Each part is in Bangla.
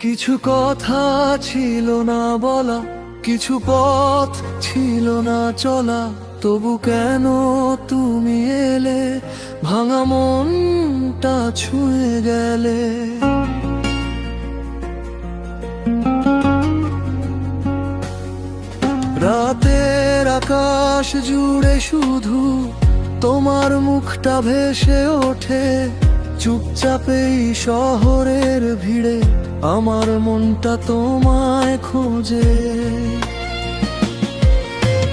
কিছু কথা ছিল না বলা, কিছু পথ ছিল না চলা, তবু কেন তুমি এলে, ভাঙা মনটা ছুঁয়ে গেলে। রাতের আকাশ জুড়ে শুধু তোমার মুখটা ভেসে ওঠে, চুপচাপেই শহরের ভিড়ে আমার মনটা তোমায় খোঁজে।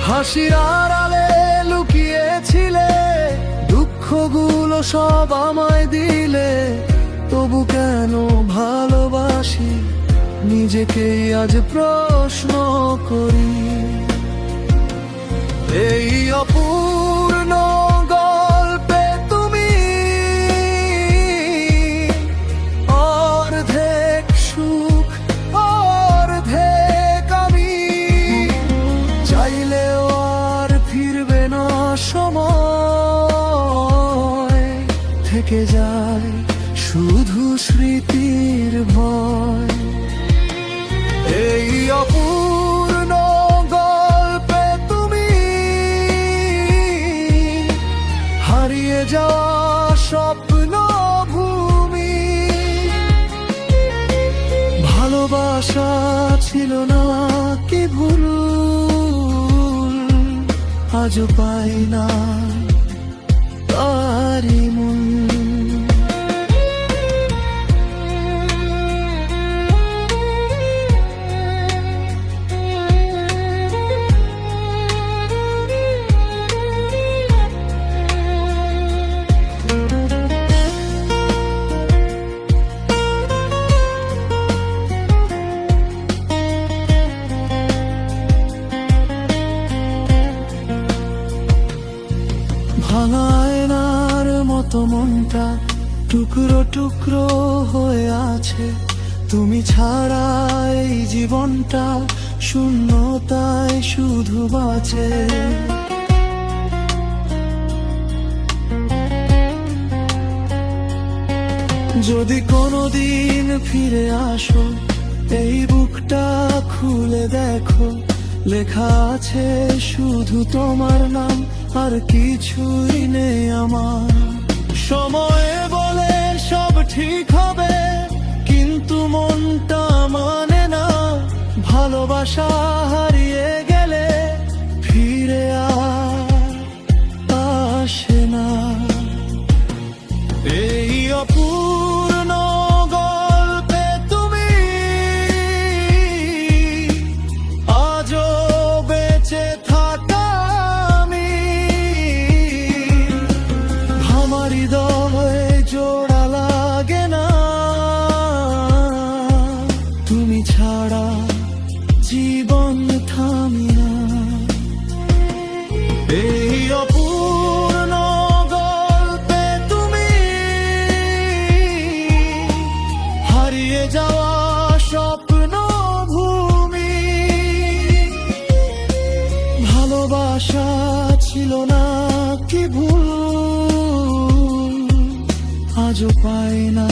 হাসির আড়ালে লুকিয়েছিলে, দুঃখগুলো সব আমায় দিলে, তবু কেন ভালোবাসি নিজেকেই আজ প্রশ্ন করি। এই অপূর্ণ গল্পে তুমি অর্ধেক সুখ অর্ধেক আমি, চাইলেও আর ফিরবে না সময়, থেকে যায় শুধু স্মৃতির ভয়। এই অপূর্ণ গল্পে তুমি হারিয়ে যাওয়া স্বপ্ন ভূমি। ভালোবাসা ছিল না কি ভুল, আজও পাই না তারি মূল। ভাঙা আয়নার মতো মনটা টুকরো টুকরো হয়ে আছে, তুমি ছাড়া এই জীবনটা শূন্যতায় শুধু বাঁচে। যদি কোনোদিন ফিরে আসো, এই বুকটা খুলে দেখো, লেখা আছে শুধু তোমার নাম, আর কিছুই নেই আমার। সময় বলে সব ঠিক হবে, কিন্তু মনটা মানে না। ভালোবাসা হারিয়ে গেলে ফিরে আর আসে না। এই অপূর্ণ গল্পে তুমি আজও বেঁচে থাকা আমি, আমার হৃদয়ে জোড়া লাগে না তুমি ছাড়া, জীবন থামি না। এই অপূর্ণ গল্পে তুমি হারিয়ে যাওয়া স্বপ্ন ভূমি। ভালোবাসা ছিল না কি ভুল, আজও পাই না।